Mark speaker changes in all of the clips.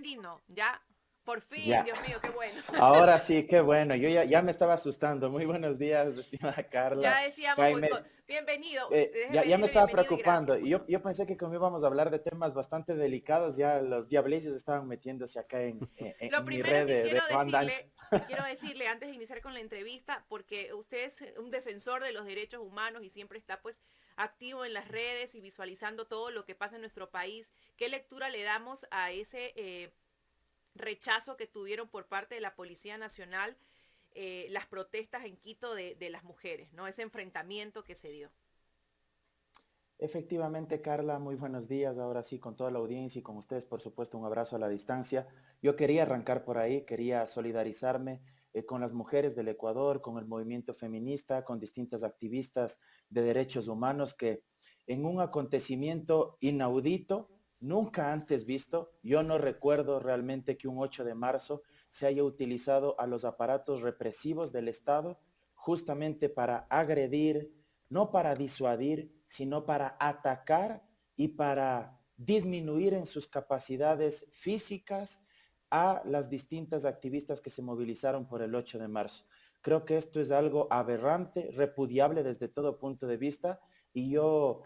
Speaker 1: Andino, ya, por fin,
Speaker 2: Ya,
Speaker 1: Dios mío, qué bueno.
Speaker 2: ahora sí, qué bueno. Yo ya me estaba asustando. Muy buenos días, estimada Carla.
Speaker 1: Ya decíamos, pues,
Speaker 2: Jaime,
Speaker 1: bienvenido, déjeme
Speaker 2: ya me
Speaker 1: decirle
Speaker 2: estaba
Speaker 1: bienvenido y
Speaker 2: preocupando.
Speaker 1: gracias,
Speaker 2: Y
Speaker 1: pues, ¿no?
Speaker 2: yo pensé que como íbamos a hablar de temas bastante delicados, ya los diablillos estaban metiéndose acá
Speaker 1: Lo
Speaker 2: en mi
Speaker 1: primero
Speaker 2: red
Speaker 1: que
Speaker 2: de banda ancha.
Speaker 1: quiero decirle antes de iniciar con la entrevista, porque usted es un defensor de los derechos humanos y siempre está pues activo en las redes y visualizando todo lo que pasa en nuestro país. ¿Qué lectura le damos a ese rechazo que tuvieron por parte de la Policía Nacional las protestas en Quito de las mujeres, ¿no? Ese enfrentamiento que se dio.
Speaker 2: Efectivamente, Carla, muy buenos días. Ahora sí, con toda la audiencia y con ustedes, por supuesto, un abrazo a la distancia. Yo quería arrancar por ahí, quería solidarizarme con las mujeres del Ecuador, con el movimiento feminista, con distintas activistas de derechos humanos que en un acontecimiento inaudito, nunca antes visto, yo no recuerdo realmente que un 8 de marzo se haya utilizado a los aparatos represivos del Estado justamente para agredir, no para disuadir, sino para atacar y para disminuir en sus capacidades físicas a las distintas activistas que se movilizaron por el 8 de marzo. Creo que esto es algo aberrante, repudiable desde todo punto de vista, y yo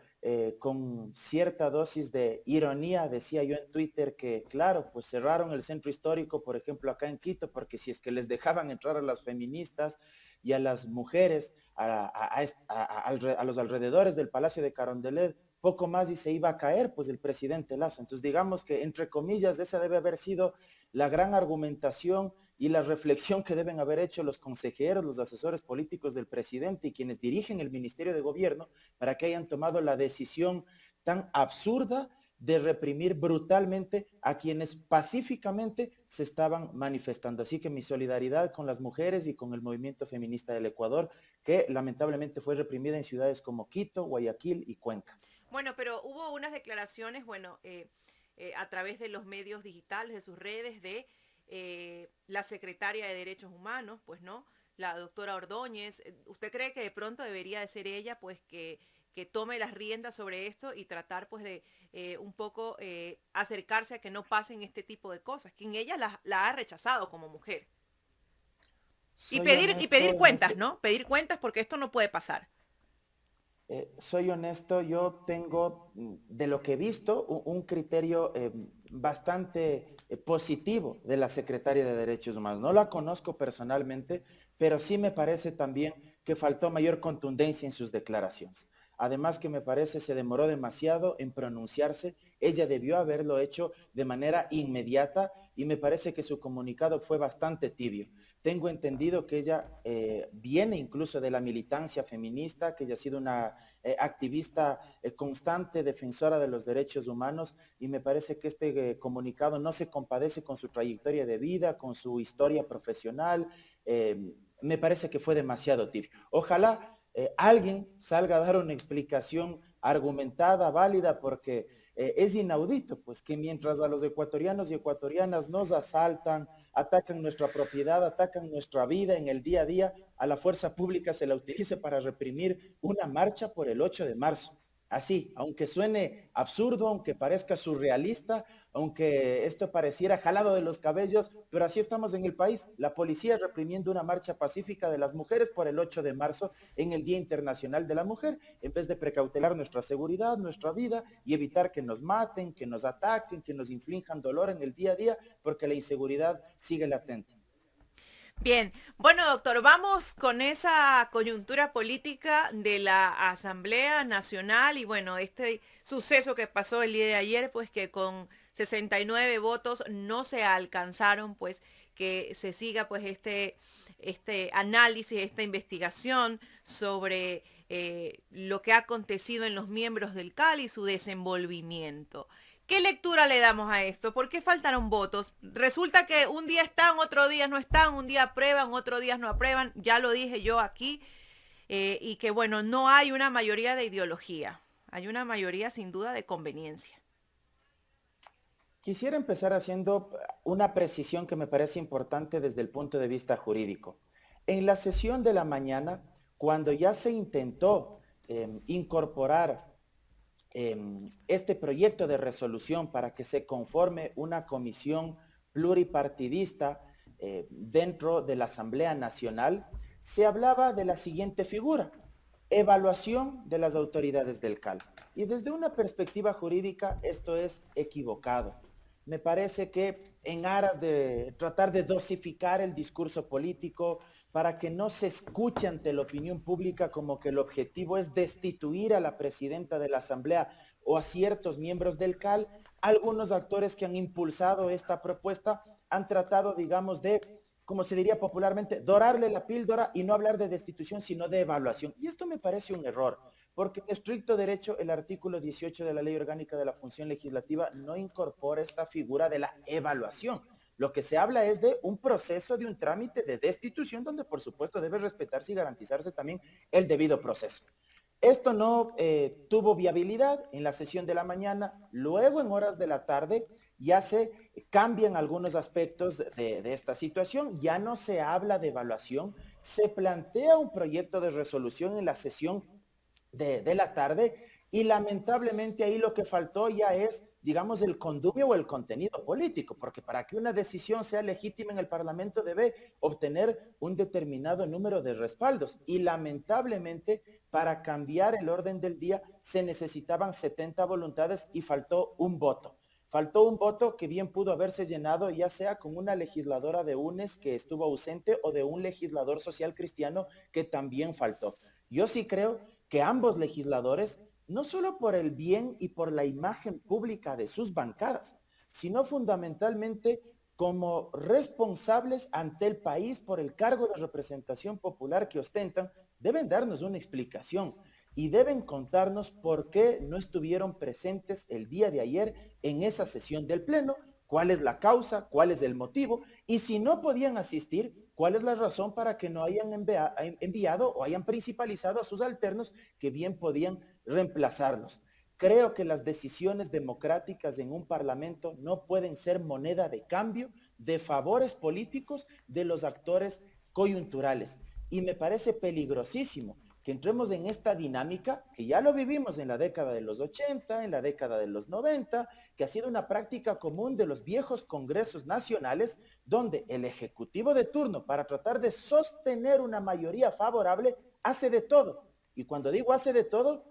Speaker 2: con cierta dosis de ironía decía yo en Twitter que claro, pues cerraron el centro histórico, por ejemplo, acá en Quito, porque si es que les dejaban entrar a las feministas y a las mujeres a los alrededores del Palacio de Carondelet, poco más y se iba a caer pues el presidente Lazo. Entonces digamos que entre comillas esa debe haber sido la gran argumentación y la reflexión que deben haber hecho los consejeros, los asesores políticos del presidente y quienes dirigen el Ministerio de Gobierno para que hayan tomado la decisión tan absurda de reprimir brutalmente a quienes pacíficamente se estaban manifestando. Así que mi solidaridad con las mujeres y con el movimiento feminista del Ecuador, que lamentablemente fue reprimida en ciudades como Quito, Guayaquil y Cuenca.
Speaker 1: Bueno, pero hubo unas declaraciones, bueno, a través de los medios digitales, de sus redes, de la secretaria de Derechos Humanos, pues no, la doctora Ordóñez. ¿Usted cree que de pronto debería de ser ella, pues, que tome las riendas sobre esto y tratar, pues, de un poco acercarse a que no pasen este tipo de cosas? Quien ella la ha rechazado como mujer.
Speaker 2: Soy
Speaker 1: Y
Speaker 2: honesto
Speaker 1: pedir
Speaker 2: en
Speaker 1: cuentas,
Speaker 2: este,
Speaker 1: ¿no? Pedir cuentas porque esto no puede pasar.
Speaker 2: soy honesto, yo tengo de lo que he visto un criterio bastante positivo de la secretaria de Derechos Humanos. No la conozco personalmente, pero sí me parece también que faltó mayor contundencia en sus declaraciones. Además que me parece se demoró demasiado en pronunciarse. Ella debió haberlo hecho de manera inmediata y me parece que su comunicado fue bastante tibio. Tengo entendido que ella viene incluso de la militancia feminista, que ella ha sido una activista constante, defensora de los derechos humanos, y me parece que este comunicado no se compadece con su trayectoria de vida, con su historia profesional. Me parece que fue demasiado tibio. Ojalá alguien salga a dar una explicación argumentada, válida, porque es inaudito, pues que mientras a los ecuatorianos y ecuatorianas nos asaltan, atacan nuestra propiedad, atacan nuestra vida en el día a día, a la fuerza pública se la utilice para reprimir una marcha por el 8 de marzo. Así, aunque suene absurdo, aunque parezca surrealista, aunque esto pareciera jalado de los cabellos, pero así estamos en el país. La policía reprimiendo una marcha pacífica de las mujeres por el 8 de marzo en el Día Internacional de la Mujer, en vez de precautelar nuestra seguridad, nuestra vida y evitar que nos maten, que nos ataquen, que nos inflijan dolor en el día a día, porque la inseguridad sigue latente.
Speaker 1: Bien, bueno doctor, vamos con esa coyuntura política de la Asamblea Nacional y bueno, este suceso que pasó el día de ayer, pues que con 69 votos no se alcanzaron, pues que se siga pues este análisis, esta investigación sobre lo que ha acontecido en los miembros del CAL y su desenvolvimiento. ¿Qué lectura le damos a esto? ¿Por qué faltaron votos? Resulta que un día están, otro día no están, un día aprueban, otro día no aprueban, ya lo dije yo aquí, y que bueno, no hay una mayoría de ideología, hay una mayoría sin duda de conveniencia.
Speaker 2: Quisiera empezar haciendo una precisión que me parece importante desde el punto de vista jurídico. En la sesión de la mañana, cuando ya se intentó incorporar este proyecto de resolución para que se conforme una comisión pluripartidista dentro de la Asamblea Nacional, se hablaba de la siguiente figura: evaluación de las autoridades del CAL. Y desde una perspectiva jurídica esto es equivocado. Me parece que en aras de tratar de dosificar el discurso político para que no se escuche ante la opinión pública como que el objetivo es destituir a la presidenta de la Asamblea o a ciertos miembros del CAL, algunos actores que han impulsado esta propuesta han tratado, digamos, de, como se diría popularmente, dorarle la píldora y no hablar de destitución, sino de evaluación. Y esto me parece un error, porque en estricto derecho el artículo 18 de la Ley Orgánica de la Función Legislativa no incorpora esta figura de la evaluación. Lo que se habla es de un proceso, de un trámite de destitución, donde por supuesto debe respetarse y garantizarse también el debido proceso. Esto no tuvo viabilidad en la sesión de la mañana, luego en horas de la tarde ya se cambian algunos aspectos de esta situación, ya no se habla de evaluación, se plantea un proyecto de resolución en la sesión de la tarde y lamentablemente ahí lo que faltó ya es, digamos, el condubio o el contenido político, porque para que una decisión sea legítima en el Parlamento debe obtener un determinado número de respaldos y lamentablemente para cambiar el orden del día se necesitaban 70 voluntades y faltó un voto. Faltó un voto que bien pudo haberse llenado ya sea con una legisladora de UNES que estuvo ausente o de un legislador social cristiano que también faltó. Yo sí creo que ambos legisladores, no solo por el bien y por la imagen pública de sus bancadas, sino fundamentalmente como responsables ante el país por el cargo de representación popular que ostentan, deben darnos una explicación y deben contarnos por qué no estuvieron presentes el día de ayer en esa sesión del Pleno, cuál es la causa, cuál es el motivo, y si no podían asistir, cuál es la razón para que no hayan enviado o hayan principalizado a sus alternos que bien podían reemplazarlos. Creo que las decisiones democráticas en un parlamento no pueden ser moneda de cambio de favores políticos de los actores coyunturales. Y me parece peligrosísimo que entremos en esta dinámica, que ya lo vivimos en la década de los 80, en la década de los 90, que ha sido una práctica común de los viejos congresos nacionales, donde el ejecutivo de turno, para tratar de sostener una mayoría favorable, hace de todo. Y cuando digo hace de todo,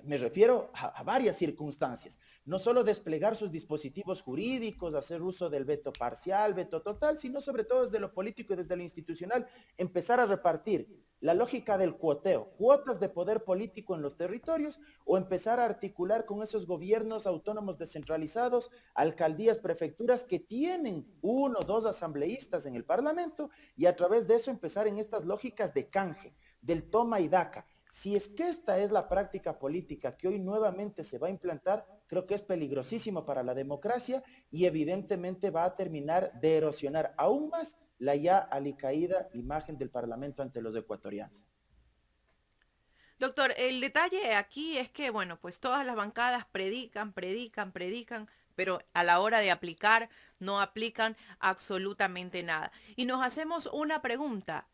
Speaker 2: me refiero a varias circunstancias. No solo desplegar sus dispositivos jurídicos, hacer uso del veto parcial, veto total, sino sobre todo desde lo político y desde lo institucional, empezar a repartir la lógica del cuoteo, cuotas de poder político en los territorios, o empezar a articular con esos gobiernos autónomos descentralizados, alcaldías, prefecturas que tienen uno o dos asambleístas en el Parlamento, y a través de eso empezar en estas lógicas de canje, del toma y daca. Si es que esta es la práctica política que hoy nuevamente se va a implantar, creo que es peligrosísimo para la democracia y evidentemente va a terminar de erosionar aún más la ya alicaída imagen del Parlamento ante los ecuatorianos.
Speaker 1: Doctor, el detalle aquí es que, bueno, pues todas las bancadas predican, predican, predican, pero a la hora de aplicar no aplican absolutamente nada. Y nos hacemos una pregunta.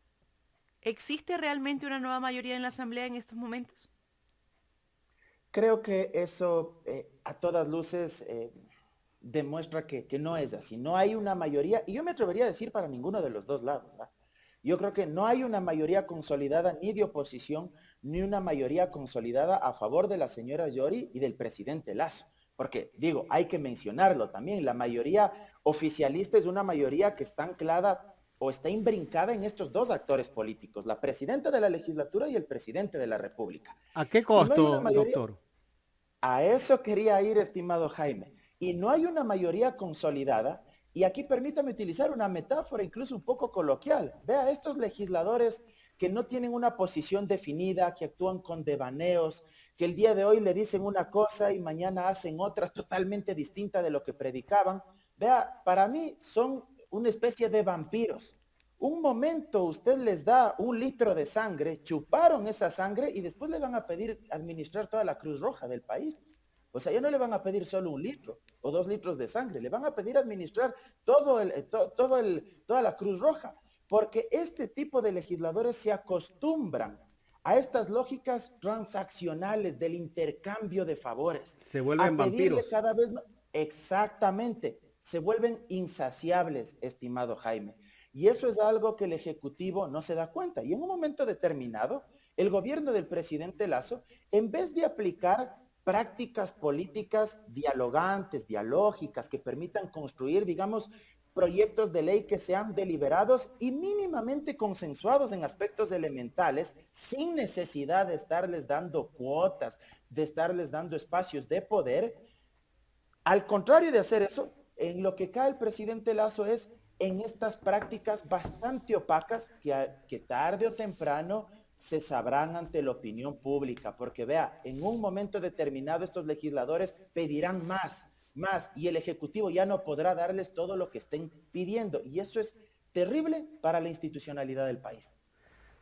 Speaker 1: ¿Existe realmente una nueva mayoría en la Asamblea en estos momentos?
Speaker 2: Creo que eso a todas luces demuestra que no es así. No hay una mayoría, y yo me atrevería a decir para ninguno de los dos lados. ¿Ah? Yo creo que no hay una mayoría consolidada ni de oposición, ni una mayoría consolidada a favor de la señora Yori y del presidente Lazo. Porque digo, hay que mencionarlo también, la mayoría oficialista es una mayoría que está anclada o está imbrincada en estos dos actores políticos, la presidenta de la legislatura y el presidente de la República.
Speaker 3: ¿A qué
Speaker 2: Y no hay una
Speaker 3: costo,
Speaker 2: mayoría,
Speaker 3: doctor?
Speaker 2: a eso quería ir, estimado Jaime. Y no hay una mayoría consolidada. Y aquí permítame utilizar una metáfora incluso un poco coloquial. Vea, estos legisladores que no tienen una posición definida, que actúan con devaneos, que el día de hoy le dicen una cosa y mañana hacen otra totalmente distinta de lo que predicaban. Vea, para mí son una especie de vampiros. Un momento usted les da 1 litro de sangre, chuparon esa sangre y después le van a pedir administrar toda la Cruz Roja del país. O sea, ya no le van a pedir solo 1 litro o 2 litros de sangre, le van a pedir administrar toda la Cruz Roja, porque este tipo de legisladores se acostumbran a estas lógicas transaccionales del intercambio de favores,
Speaker 3: Se vuelven
Speaker 2: a pedirle
Speaker 3: vampiros.
Speaker 2: cada vez más, exactamente, se vuelven insaciables, estimado Jaime. Y eso es algo que el Ejecutivo no se da cuenta. Y en un momento determinado, el gobierno del presidente Lazo, en vez de aplicar prácticas políticas dialogantes, dialógicas, que permitan construir, digamos, proyectos de ley que sean deliberados y mínimamente consensuados en aspectos elementales, sin necesidad de estarles dando cuotas, de estarles dando espacios de poder. Al contrario de hacer eso, en lo que cae el presidente Lazo es en estas prácticas bastante opacas que tarde o temprano se sabrán ante la opinión pública, porque vea, en un momento determinado estos legisladores pedirán más, y el Ejecutivo ya no podrá darles todo lo que estén pidiendo, y eso es terrible para la institucionalidad del país.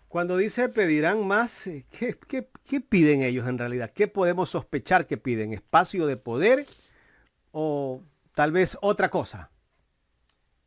Speaker 3: Cuando dice pedirán más, ¿qué piden ellos en realidad? ¿Qué podemos sospechar que piden? ¿Espacio de poder o tal vez otra cosa?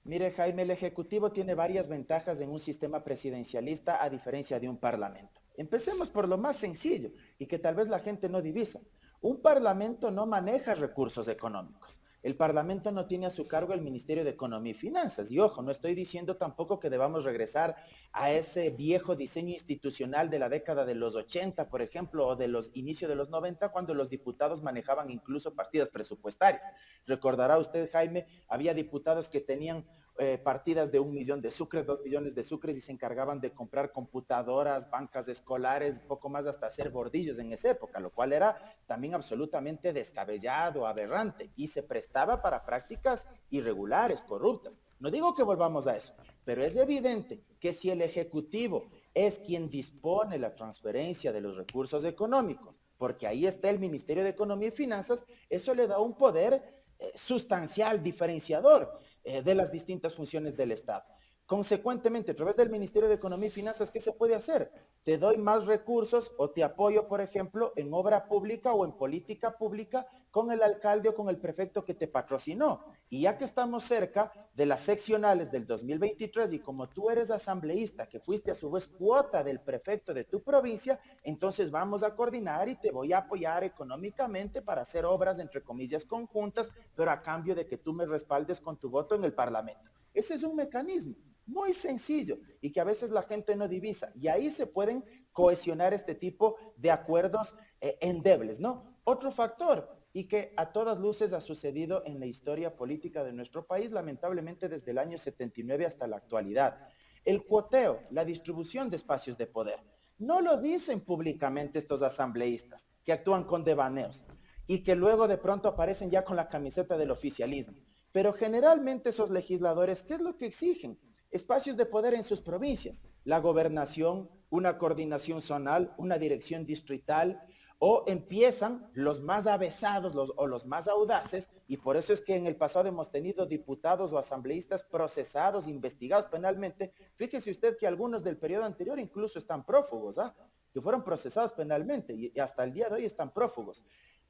Speaker 2: Mire, Jaime, el Ejecutivo tiene varias ventajas en un sistema presidencialista a diferencia de un parlamento. Empecemos por lo más sencillo y que tal vez la gente no divisa. Un parlamento no maneja recursos económicos. El parlamento no tiene a su cargo el Ministerio de Economía y Finanzas. Y ojo, no estoy diciendo tampoco que debamos regresar a ese viejo diseño institucional de la década de los 80, por ejemplo, o de los inicios de los 90, cuando los diputados manejaban incluso partidas presupuestarias. Recordará usted, Jaime, había diputados que tenían partidas de 1 millón de sucres, 2 millones de sucres y se encargaban de comprar computadoras, bancas escolares, poco más hasta hacer bordillos en esa época, lo cual era también absolutamente descabellado, aberrante y se prestaba para prácticas irregulares, corruptas. No digo que volvamos a eso, pero es evidente que si el Ejecutivo es quien dispone la transferencia de los recursos económicos, porque ahí está el Ministerio de Economía y Finanzas, eso le da un poder sustancial, diferenciador de las distintas funciones del Estado. Consecuentemente, a través del Ministerio de Economía y Finanzas, ¿qué se puede hacer? Te doy más recursos o te apoyo, por ejemplo, en obra pública o en política pública con el alcalde o con el prefecto que te patrocinó. Y ya que estamos cerca de las seccionales del 2023 y como tú eres asambleísta, que fuiste a su vez cuota del prefecto de tu provincia, entonces vamos a coordinar y te voy a apoyar económicamente para hacer obras, entre comillas, conjuntas, pero a cambio de que tú me respaldes con tu voto en el Parlamento. Ese es un mecanismo muy sencillo y que a veces la gente no divisa. Y ahí se pueden cohesionar este tipo de acuerdos endebles, ¿no? Otro factor, y que a todas luces ha sucedido en la historia política de nuestro país, lamentablemente desde el año 79 hasta la actualidad. El cuoteo, la distribución de espacios de poder. No lo dicen públicamente estos asambleístas que actúan con devaneos y que luego de pronto aparecen ya con la camiseta del oficialismo. Pero generalmente esos legisladores, ¿qué es lo que exigen? Espacios de poder en sus provincias, la gobernación, una coordinación zonal, una dirección distrital, o empiezan los más avesados o los más audaces, y por eso es que en el pasado hemos tenido diputados o asambleístas procesados, investigados penalmente. Fíjese usted que algunos del periodo anterior incluso están prófugos, que fueron procesados penalmente y hasta el día de hoy están prófugos.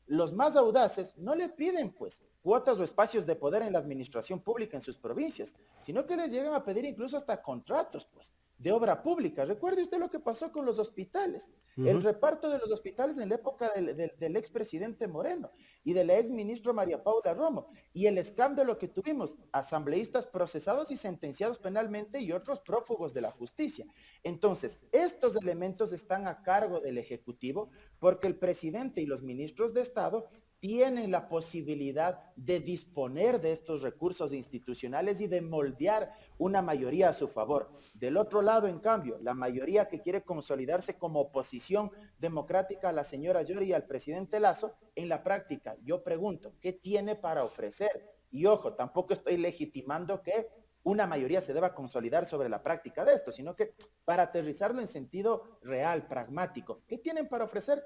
Speaker 2: Los más audaces no le piden pues cuotas o espacios de poder en la administración pública en sus provincias, sino que les llegan a pedir incluso hasta contratos pues de obra pública. Recuerde usted lo que pasó con los hospitales, el reparto de los hospitales en la época del expresidente Moreno y de la ex ministra María Paula Romo, y el escándalo que tuvimos, asambleístas procesados y sentenciados penalmente y otros prófugos de la justicia. Entonces, estos elementos están a cargo del Ejecutivo porque el presidente y los ministros de Estado tienen la posibilidad de disponer de estos recursos institucionales y de moldear una mayoría a su favor. Del otro lado, en cambio, la mayoría que quiere consolidarse como oposición democrática a la señora Yori y al presidente Lazo, en la práctica, yo pregunto, ¿qué tiene para ofrecer? Y ojo, tampoco estoy legitimando que una mayoría se deba consolidar sobre la práctica de esto, sino que para aterrizarlo en sentido real, pragmático, ¿qué tienen para ofrecer?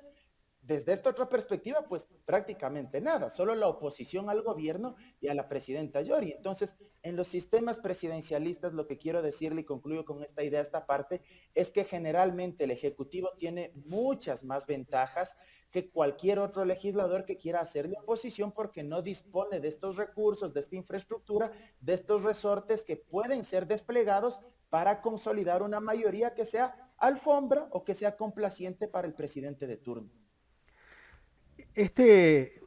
Speaker 2: Desde esta otra perspectiva, pues prácticamente nada, solo la oposición al gobierno y a la presidenta Yori. Entonces, en los sistemas presidencialistas, lo que quiero decirle y concluyo con esta idea, esta parte, es que generalmente el Ejecutivo tiene muchas más ventajas que cualquier otro legislador que quiera hacerle oposición porque no dispone de estos recursos, de esta infraestructura, de estos resortes que pueden ser desplegados para consolidar una mayoría que sea alfombra o que sea complaciente para el presidente de turno.
Speaker 3: Este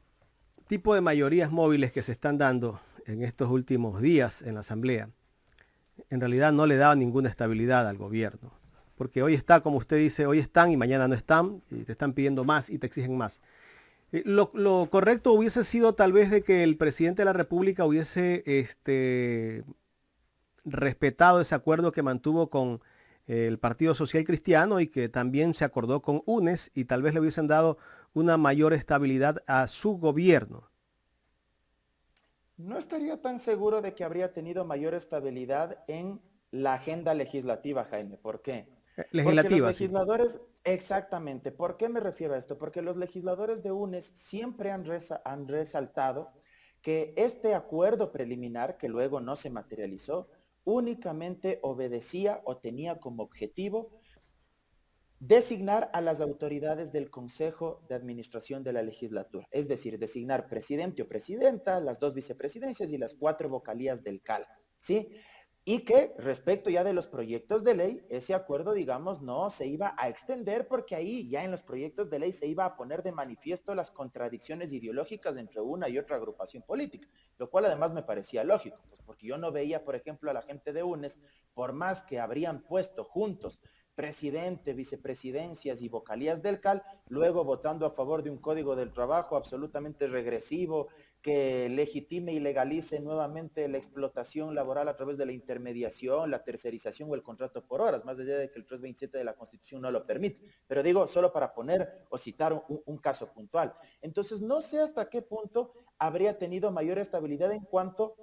Speaker 3: tipo de mayorías móviles que se están dando en estos últimos días en la Asamblea, en realidad no le daba ninguna estabilidad al gobierno. Porque hoy está, como usted dice, hoy están y mañana no están, y te están pidiendo más y te exigen más. Lo correcto hubiese sido tal vez de que el presidente de la República hubiese respetado ese acuerdo que mantuvo con el Partido Social Cristiano y que también se acordó con UNES y tal vez le hubiesen dado una mayor estabilidad a su gobierno.
Speaker 2: No estaría tan seguro de que habría tenido mayor estabilidad en la agenda legislativa, Jaime. ¿Por qué? Porque los
Speaker 3: Legislativa, sí.
Speaker 2: legisladores, exactamente, ¿por qué me refiero a esto? Porque los legisladores de UNES siempre han resaltado que este acuerdo preliminar, que luego no se materializó, únicamente obedecía o tenía como objetivo designar a las autoridades del Consejo de Administración de la legislatura, es decir, designar presidente o presidenta, las 2 vicepresidencias y las 4 vocalías del CAL, ¿sí? Y que respecto ya de los proyectos de ley, ese acuerdo, digamos, no se iba a extender porque ahí ya en los proyectos de ley se iba a poner de manifiesto las contradicciones ideológicas entre una y otra agrupación política, lo cual además me parecía lógico, pues porque yo no veía, por ejemplo, a la gente de UNES, por más que habrían puesto juntos presidente, vicepresidencias y vocalías del CAL, luego votando a favor de un código del trabajo absolutamente regresivo que legitime y legalice nuevamente la explotación laboral a través de la intermediación, la tercerización o el contrato por horas, más allá de que el 327 de la Constitución no lo permite. Pero digo, solo para poner o citar un caso puntual. Entonces, no sé hasta qué punto habría tenido mayor estabilidad en cuanto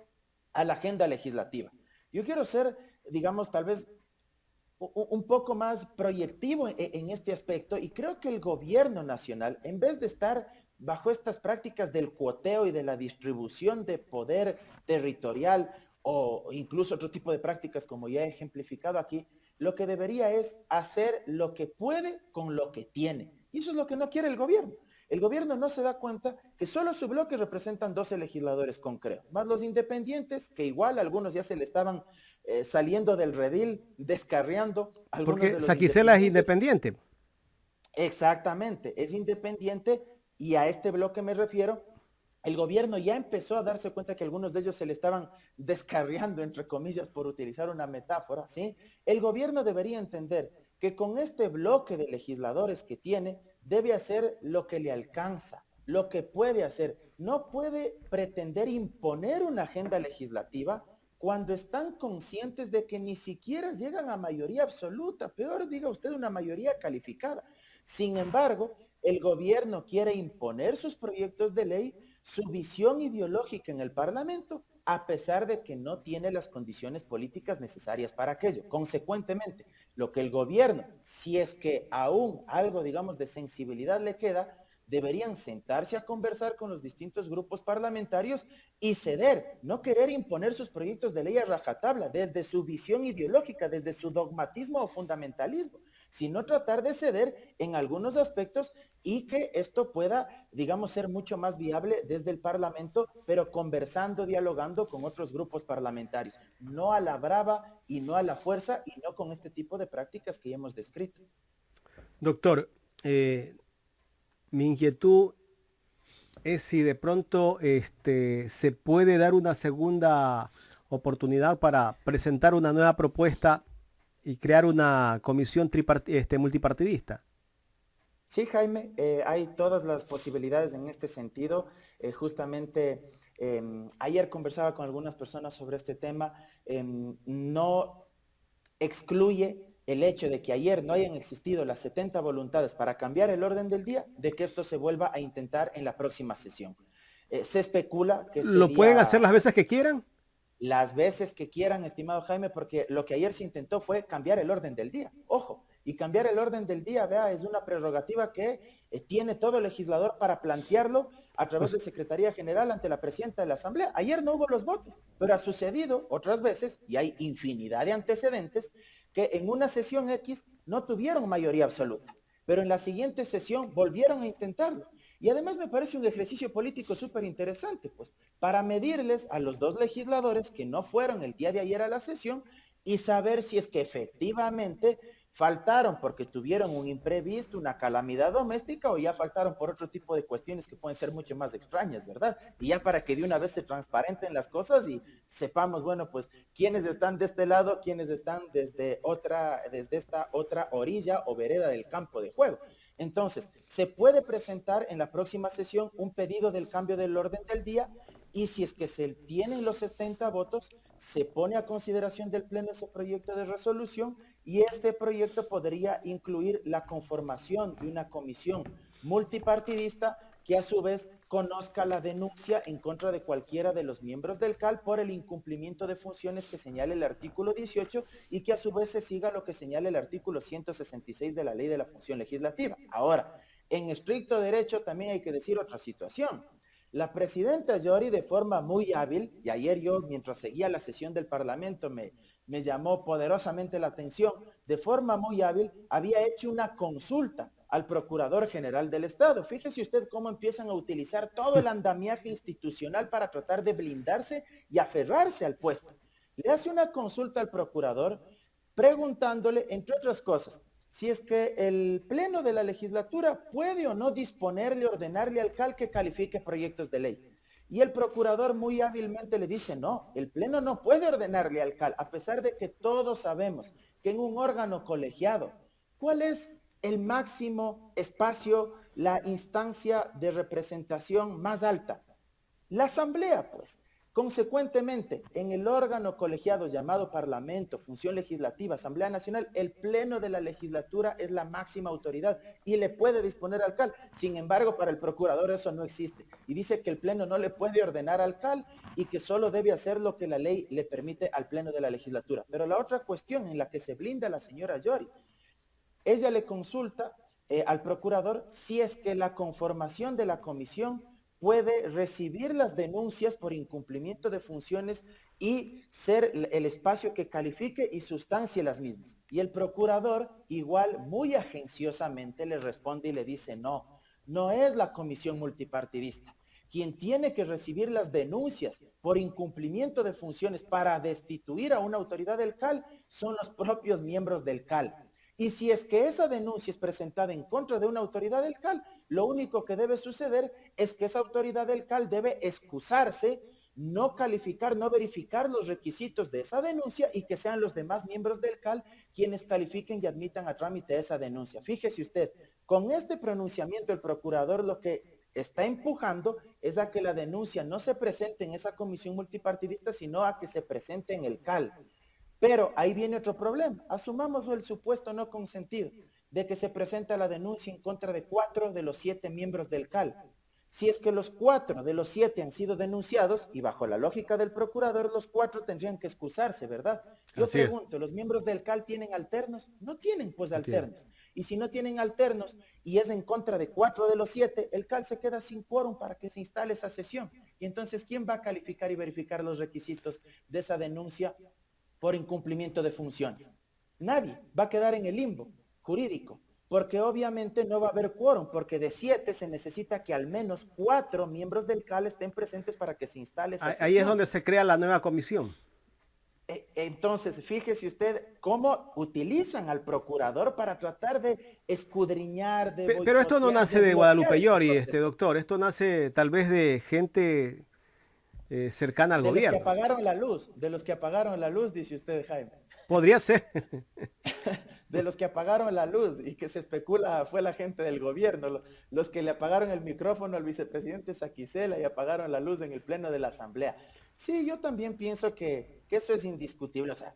Speaker 2: a la agenda legislativa. Yo quiero ser, digamos, tal vez un poco más proyectivo en este aspecto y creo que el gobierno nacional, en vez de estar bajo estas prácticas del cuoteo y de la distribución de poder territorial o incluso otro tipo de prácticas como ya he ejemplificado aquí, lo que debería es hacer lo que puede con lo que tiene. Y eso es lo que no quiere el gobierno. El gobierno no se da cuenta que solo su bloque representan 12 legisladores con Creo, más los independientes, que igual algunos ya se le estaban saliendo del redil, descarriando algunos
Speaker 3: Porque
Speaker 2: de los
Speaker 3: Saquicela es
Speaker 2: independientes.
Speaker 3: independiente.
Speaker 2: Exactamente, es independiente y a este bloque me refiero. El gobierno ya empezó a darse cuenta que algunos de ellos se le estaban descarriando, entre comillas, por utilizar una metáfora, ¿sí? El gobierno debería entender que con este bloque de legisladores que tiene, debe hacer lo que le alcanza, lo que puede hacer. No puede pretender imponer una agenda legislativa cuando están conscientes de que ni siquiera llegan a mayoría absoluta, peor diga usted una mayoría calificada. Sin embargo, el gobierno quiere imponer sus proyectos de ley, su visión ideológica en el Parlamento, a pesar de que no tiene las condiciones políticas necesarias para aquello. Consecuentemente, lo que el gobierno, si es que aún algo, digamos, de sensibilidad le queda, deberían sentarse a conversar con los distintos grupos parlamentarios y ceder, no querer imponer sus proyectos de ley a rajatabla desde su visión ideológica, desde su dogmatismo o fundamentalismo, sino tratar de ceder en algunos aspectos y que esto pueda, digamos, ser mucho más viable desde el Parlamento, pero conversando, dialogando con otros grupos parlamentarios, no a la brava y no a la fuerza y no con este tipo de prácticas que ya hemos descrito.
Speaker 3: Doctor, mi inquietud es si de pronto se puede dar una segunda oportunidad para presentar una nueva propuesta y crear una comisión multipartidista.
Speaker 2: Sí, Jaime, hay todas las posibilidades en este sentido. Justamente ayer conversaba con algunas personas sobre este tema. No excluye el hecho de que ayer no hayan existido las 70 voluntades para cambiar el orden del día, de que esto se vuelva a intentar en la próxima sesión. Se especula que este
Speaker 3: ¿Lo pueden hacer
Speaker 2: día,
Speaker 3: las veces que quieran?
Speaker 2: las veces que quieran, estimado Jaime, porque lo que ayer se intentó fue cambiar el orden del día. Ojo, y cambiar el orden del día, vea, es una prerrogativa que tiene todo legislador para plantearlo a través de Secretaría General ante la Presidenta de la Asamblea. Ayer no hubo los votos, pero ha sucedido otras veces, y hay infinidad de antecedentes, que en una sesión X no tuvieron mayoría absoluta, pero en la siguiente sesión volvieron a intentarlo. Y además me parece un ejercicio político súper interesante, pues, para medirles a los 2 legisladores que no fueron el día de ayer a la sesión y saber si es que efectivamente faltaron porque tuvieron un imprevisto, una calamidad doméstica, o ya faltaron por otro tipo de cuestiones que pueden ser mucho más extrañas, ¿verdad? Y ya para que de una vez se transparenten las cosas y sepamos, bueno, pues quiénes están de este lado, quiénes están desde esta otra orilla o vereda del campo de juego. Entonces, se puede presentar en la próxima sesión un pedido del cambio del orden del día, y si es que se tienen los 70 votos, se pone a consideración del Pleno ese proyecto de resolución, y este proyecto podría incluir la conformación de una comisión multipartidista que a su vez conozca la denuncia en contra de cualquiera de los miembros del CAL por el incumplimiento de funciones que señala el artículo 18, y que a su vez se siga lo que señala el artículo 166 de la Ley de la Función Legislativa. Ahora, en estricto derecho también hay que decir otra situación. La presidenta Yori, de forma muy hábil, y ayer yo mientras seguía la sesión del Parlamento me llamó poderosamente la atención, de forma muy hábil había hecho una consulta al Procurador General del Estado. Fíjese usted cómo empiezan a utilizar todo el andamiaje institucional para tratar de blindarse y aferrarse al puesto. Le hace una consulta al Procurador preguntándole, entre otras cosas, si es que el Pleno de la Legislatura puede o no disponerle, ordenarle al CAL que califique proyectos de ley. Y el procurador muy hábilmente le dice, no, el Pleno no puede ordenarle al CAL, a pesar de que todos sabemos que en un órgano colegiado, ¿cuál es el máximo espacio, la instancia de representación más alta? La asamblea, pues. Consecuentemente, en el órgano colegiado llamado Parlamento, Función Legislativa, Asamblea Nacional, el Pleno de la Legislatura es la máxima autoridad y le puede disponer al CAL. Sin embargo, para el procurador eso no existe. Y dice que el Pleno no le puede ordenar al CAL y que solo debe hacer lo que la ley le permite al Pleno de la Legislatura. Pero la otra cuestión en la que se blinda la señora Yori, ella le consulta al procurador si es que la conformación de la comisión puede recibir las denuncias por incumplimiento de funciones y ser el espacio que califique y sustancie las mismas. Y el procurador, igual muy agenciosamente, le responde y le dice, no, no es la comisión multipartidista. Quien tiene que recibir las denuncias por incumplimiento de funciones para destituir a una autoridad del CAL son los propios miembros del CAL. Y si es que esa denuncia es presentada en contra de una autoridad del CAL, lo único que debe suceder es que esa autoridad del CAL debe excusarse, no calificar, no verificar los requisitos de esa denuncia, y que sean los demás miembros del CAL quienes califiquen y admitan a trámite esa denuncia. Fíjese usted, con este pronunciamiento el procurador lo que está empujando es a que la denuncia no se presente en esa comisión multipartidista, sino a que se presente en el CAL. Pero ahí viene otro problema. Asumamos el supuesto no consentido de que se presenta la denuncia en contra de 4 de los 7 miembros del CAL. Si es que los 4 de los 7 han sido denunciados, y bajo la lógica del procurador, los 4 tendrían que excusarse, ¿verdad? Yo
Speaker 3: Así es.
Speaker 2: pregunto, ¿los miembros del CAL tienen alternos? No tienen pues
Speaker 3: No tiene.
Speaker 2: alternos. Y si no tienen alternos y es en contra de 4 de los 7, el CAL se queda sin quórum para que se instale esa sesión. Y entonces, ¿quién va a calificar y verificar los requisitos de esa denuncia por incumplimiento de funciones? Nadie. Va a quedar en el limbo jurídico, porque obviamente no va a haber quórum, porque de 7 se necesita que al menos 4 miembros del CAL estén presentes para que se instale esa sesión.
Speaker 3: Ahí es donde se crea la nueva comisión.
Speaker 2: Entonces, fíjese usted cómo utilizan al procurador para tratar de escudriñar, de
Speaker 3: Pero esto no
Speaker 2: boicotear,
Speaker 3: nace
Speaker 2: de
Speaker 3: de
Speaker 2: bloquear
Speaker 3: Guadalupe
Speaker 2: este
Speaker 3: Llori,
Speaker 2: proceso.
Speaker 3: doctor. Esto nace tal vez de gente cercana al
Speaker 2: De los que
Speaker 3: gobierno.
Speaker 2: apagaron la luz, de los que apagaron la luz, dice usted, Jaime.
Speaker 3: Podría ser.
Speaker 2: De los que apagaron la luz y que se especula fue la gente del gobierno, los que le apagaron el micrófono al vicepresidente Saquicela y apagaron la luz en el pleno de la asamblea. Sí, yo también pienso que eso es indiscutible. O sea,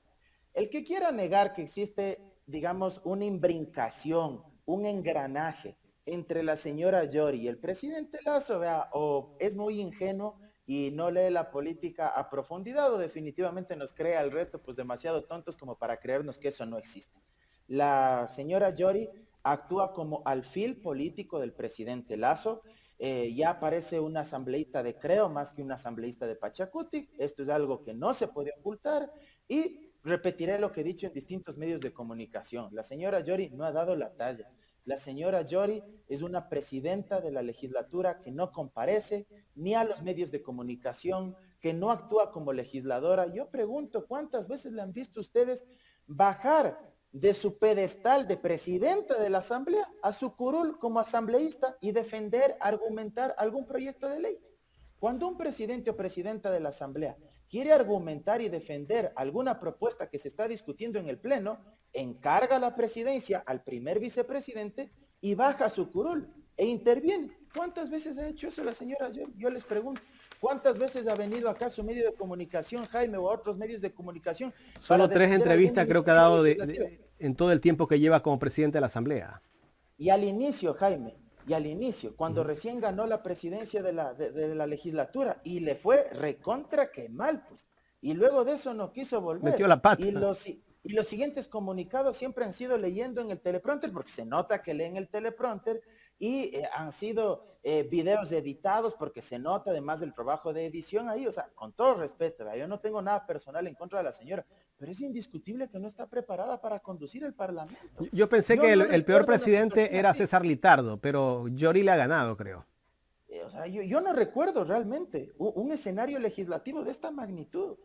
Speaker 2: el que quiera negar que existe, digamos, una imbrincación, un engranaje entre la señora Yori y el presidente Lazo, vea, o es muy ingenuo y no lee la política a profundidad, o definitivamente nos cree al resto pues demasiado tontos como para creernos que eso no existe. La señora Yori actúa como alfil político del presidente Lazo. Ya parece una asambleísta de Creo más que una asambleísta de Pachacuti. Esto es algo que no se puede ocultar, y repetiré lo que he dicho en distintos medios de comunicación. La señora Yori no ha dado la talla. La señora Yori es una presidenta de la legislatura que no comparece ni a los medios de comunicación, que no actúa como legisladora. Yo pregunto, ¿cuántas veces le han visto ustedes bajar de su pedestal de presidenta de la Asamblea a su curul como asambleísta y defender, argumentar algún proyecto de ley. Cuando un presidente o presidenta de la Asamblea quiere argumentar y defender alguna propuesta que se está discutiendo en el Pleno, encarga la presidencia al primer vicepresidente y baja su curul e interviene. ¿Cuántas veces ha hecho eso la señora? Yo les pregunto, ¿cuántas veces ha venido acá a su medio de comunicación, Jaime, o a otros medios de comunicación?
Speaker 3: Solo 3 entrevistas creo que ha dado en todo el tiempo que lleva como presidente de la Asamblea.
Speaker 2: Y al inicio, Jaime, cuando recién ganó la presidencia de la legislatura, y le fue recontra que mal, pues. Y luego de eso no quiso volver.
Speaker 3: Metió la pata.
Speaker 2: Y los siguientes comunicados siempre han sido leyendo en el teleprompter, porque se nota que leen el teleprompter, y han sido videos editados, porque se nota además del trabajo de edición ahí. O sea, con todo respeto, ¿verdad? Yo no tengo nada personal en contra de la señora, pero es indiscutible que no está preparada para conducir el Parlamento.
Speaker 3: Yo pensé que el peor presidente era César Litardo, pero Yori le ha ganado, creo.
Speaker 2: O sea, yo no recuerdo realmente un escenario legislativo de esta magnitud.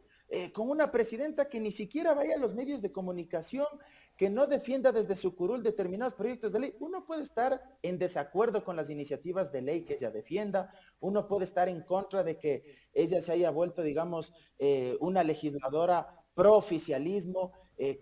Speaker 2: Con una presidenta que ni siquiera vaya a los medios de comunicación, que no defienda desde su curul determinados proyectos de ley. Uno puede estar en desacuerdo con las iniciativas de ley que ella defienda, uno puede estar en contra de que ella se haya vuelto, digamos, una legisladora pro oficialismo,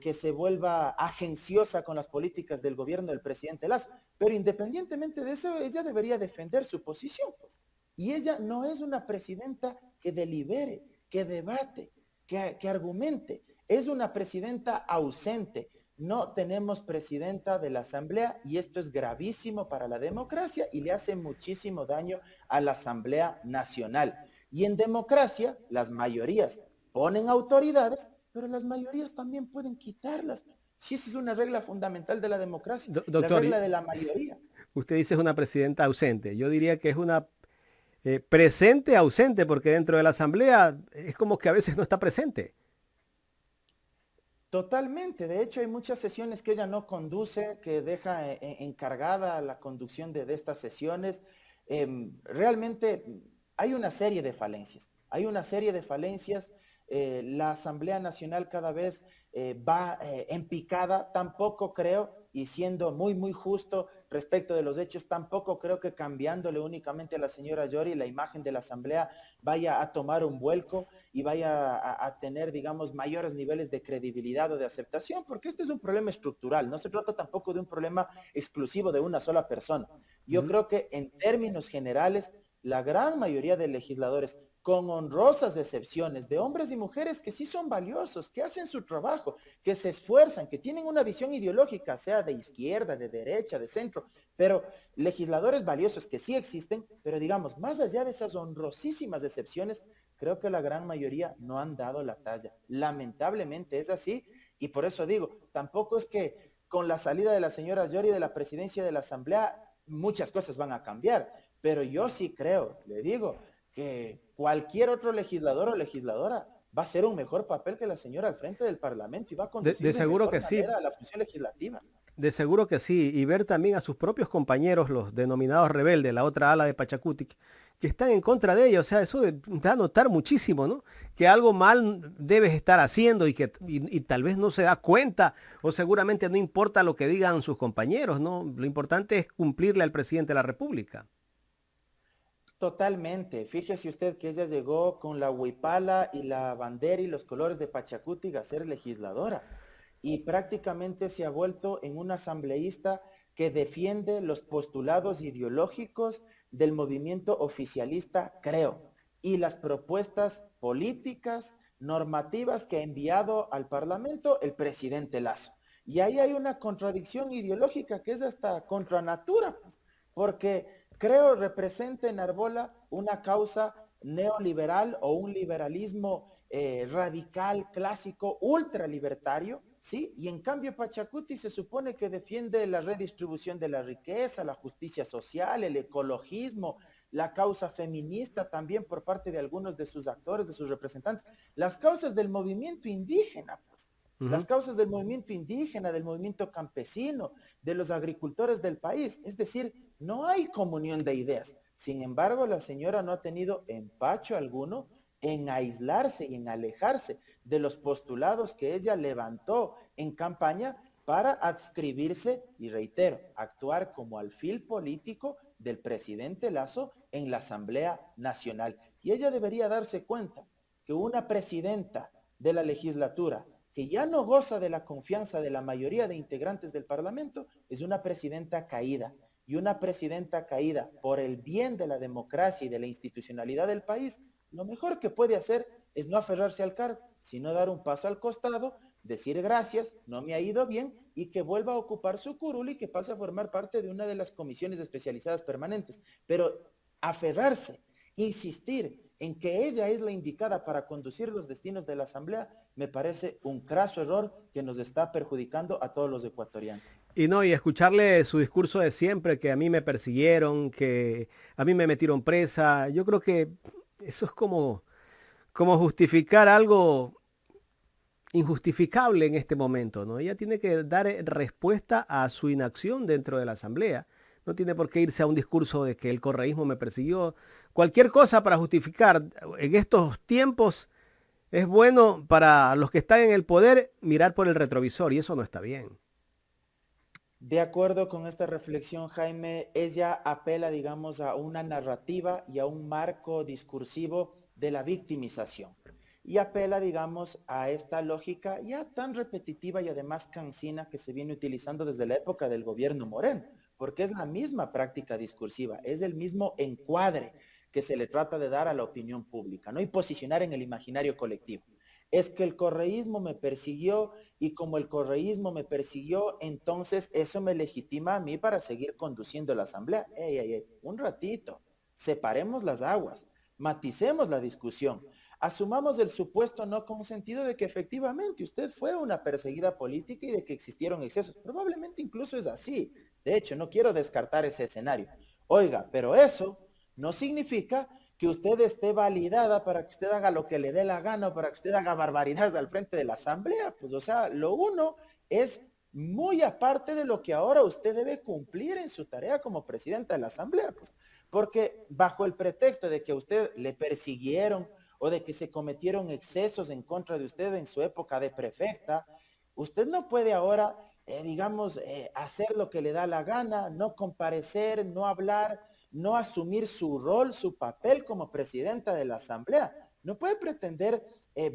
Speaker 2: que se vuelva agenciosa con las políticas del gobierno del presidente Lazo. Pero independientemente de eso, ella debería defender su posición, pues. Y ella no es una presidenta que delibere, que debate, que argumente. Es una presidenta ausente. No tenemos presidenta de la Asamblea y esto es gravísimo para la democracia y le hace muchísimo daño a la Asamblea Nacional. Y en democracia, las mayorías ponen autoridades, pero las mayorías también pueden quitarlas. Sí, esa es una regla fundamental de la democracia,
Speaker 3: Doctor,
Speaker 2: la regla de la mayoría.
Speaker 3: Usted dice es una presidenta ausente. Yo diría que es una presente ausente, porque dentro de la Asamblea es como que a veces no está presente.
Speaker 2: Totalmente. De hecho, hay muchas sesiones que ella no conduce, que deja encargada la conducción de estas sesiones. Realmente hay una serie de falencias. Hay una serie de falencias. La Asamblea Nacional cada vez va en picada. Tampoco creo, y siendo muy, muy justo respecto de los hechos, tampoco creo que cambiándole únicamente a la señora Yori la imagen de la Asamblea vaya a tomar un vuelco y vaya a tener, digamos, mayores niveles de credibilidad o de aceptación, porque este es un problema estructural. No se trata tampoco de un problema exclusivo de una sola persona. Yo creo que en términos generales, la gran mayoría de legisladores, con honrosas excepciones de hombres y mujeres que sí son valiosos, que hacen su trabajo, que se esfuerzan, que tienen una visión ideológica, sea de izquierda, de derecha, de centro, pero legisladores valiosos que sí existen, pero digamos, más allá de esas honrosísimas excepciones, creo que la gran mayoría no han dado la talla. Lamentablemente es así, y por eso digo, tampoco es que con la salida de la señora Yori de la presidencia de la Asamblea, muchas cosas van a cambiar, pero yo sí creo, le digo, que cualquier otro legislador o legisladora va a hacer un mejor papel que la señora al frente del Parlamento y va a conducir
Speaker 3: de seguro que sí.
Speaker 2: A la función legislativa.
Speaker 3: De seguro que sí, y ver también a sus propios compañeros, los denominados rebeldes, la otra ala de Pachacuti, que están en contra de ella. O sea, eso da a notar muchísimo, ¿no? Que algo mal debes estar haciendo y tal vez no se da cuenta, o seguramente no importa lo que digan sus compañeros, ¿no? Lo importante es cumplirle al presidente de la República.
Speaker 2: Totalmente. Fíjese usted que ella llegó con la huipala y la bandera y los colores de Pachacuti a ser legisladora. Y prácticamente se ha vuelto en una asambleísta que defiende los postulados ideológicos del movimiento oficialista, creo, y las propuestas políticas, normativas que ha enviado al Parlamento el presidente Lazo. Y ahí hay una contradicción ideológica que es hasta contra natura, pues, porque creo representa en Arbola una causa neoliberal o un liberalismo radical, clásico, ultralibertario, ¿sí? Y en cambio Pachacuti se supone que defiende la redistribución de la riqueza, la justicia social, el ecologismo, la causa feminista también por parte de algunos de sus actores, de sus representantes, las causas del movimiento indígena, pues. Las causas del movimiento indígena, del movimiento campesino, de los agricultores del país. Es decir, no hay comunión de ideas. Sin embargo, la señora no ha tenido empacho alguno en aislarse y en alejarse de los postulados que ella levantó en campaña para adscribirse y, reitero, actuar como alfil político del presidente Lasso en la Asamblea Nacional. Y ella debería darse cuenta que una presidenta de la legislatura que ya no goza de la confianza de la mayoría de integrantes del Parlamento es una presidenta caída. Y una presidenta caída por el bien de la democracia y de la institucionalidad del país, lo mejor que puede hacer es no aferrarse al cargo, sino dar un paso al costado, decir gracias, no me ha ido bien, y que vuelva a ocupar su curul y que pase a formar parte de una de las comisiones especializadas permanentes. Pero aferrarse, insistir en que ella es la indicada para conducir los destinos de la Asamblea, me parece un craso error que nos está perjudicando a todos los ecuatorianos.
Speaker 3: Y no, y escucharle su discurso de siempre, que a mí me persiguieron, que a mí me metieron presa, yo creo que eso es como justificar algo injustificable en este momento, ¿no? Ella tiene que dar respuesta a su inacción dentro de la Asamblea. No tiene por qué irse a un discurso de que el correísmo me persiguió. Cualquier cosa para justificar. En estos tiempos es bueno para los que están en el poder mirar por el retrovisor y eso no está bien.
Speaker 2: De acuerdo con esta reflexión, Jaime, ella apela, digamos, a una narrativa y a un marco discursivo de la victimización. Y apela, digamos, a esta lógica ya tan repetitiva y además cansina que se viene utilizando desde la época del gobierno Moreno, porque es la misma práctica discursiva, es el mismo encuadre que se le trata de dar a la opinión pública, ¿no? Y posicionar en el imaginario colectivo. Es que el correísmo me persiguió y como el correísmo me persiguió, entonces eso me legitima a mí para seguir conduciendo la asamblea. Ey, ey, ey, un ratito, separemos las aguas, maticemos la discusión, asumamos el supuesto no consentido de que efectivamente usted fue una perseguida política y de que existieron excesos. Probablemente incluso es así. De hecho, no quiero descartar ese escenario. Oiga, pero eso no significa que usted esté validada para que usted haga lo que le dé la gana o para que usted haga barbaridades al frente de la asamblea. Pues, o sea, lo uno es muy aparte de lo que ahora usted debe cumplir en su tarea como presidenta de la asamblea, pues, porque bajo el pretexto de que a usted le persiguieron o de que se cometieron excesos en contra de usted en su época de prefecta, usted no puede ahora, digamos, hacer lo que le da la gana, no comparecer, no hablar, no asumir su rol, su papel como presidenta de la asamblea. No puede pretender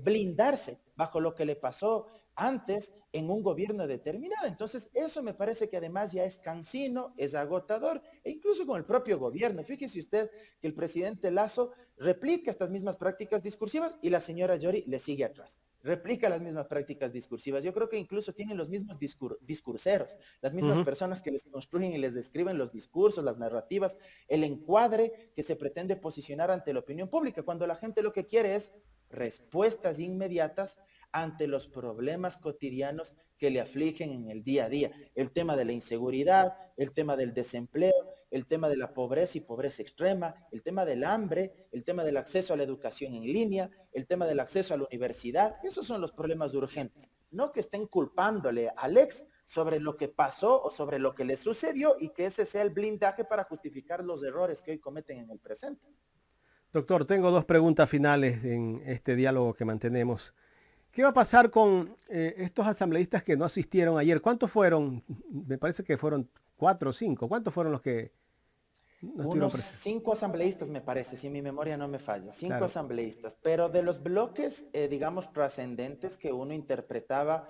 Speaker 2: blindarse bajo lo que le pasó antes en un gobierno determinado. Entonces, eso me parece que además ya es cansino, es agotador, e incluso con el propio gobierno. Fíjese usted que el presidente Lasso replica estas mismas prácticas discursivas y la señora Yori le sigue atrás. Replica las mismas prácticas discursivas. Yo creo que incluso tienen los mismos discurseros, las mismas personas que les construyen y les describen los discursos, las narrativas, el encuadre que se pretende posicionar ante la opinión pública, cuando la gente lo que quiere es respuestas inmediatas ante los problemas cotidianos que le afligen en el día a día. El tema de la inseguridad, el tema del desempleo, el tema de la pobreza y pobreza extrema, el tema del hambre, el tema del acceso a la educación en línea, el tema del acceso a la universidad. Esos son los problemas urgentes. No que estén culpándole al ex sobre lo que pasó o sobre lo que le sucedió y que ese sea el blindaje para justificar los errores que hoy cometen en el presente.
Speaker 3: Doctor, tengo dos preguntas finales en este diálogo que mantenemos. ¿Qué va a pasar con estos asambleístas que no asistieron ayer? ¿Cuántos fueron? Me parece que fueron 4 o 5. ¿Cuántos fueron los que no estuvieron
Speaker 2: Unos
Speaker 3: presentes?
Speaker 2: 5 asambleístas, me parece, si mi memoria no me falla. 5
Speaker 3: Claro.
Speaker 2: asambleístas. Pero de los bloques, digamos, trascendentes que uno interpretaba,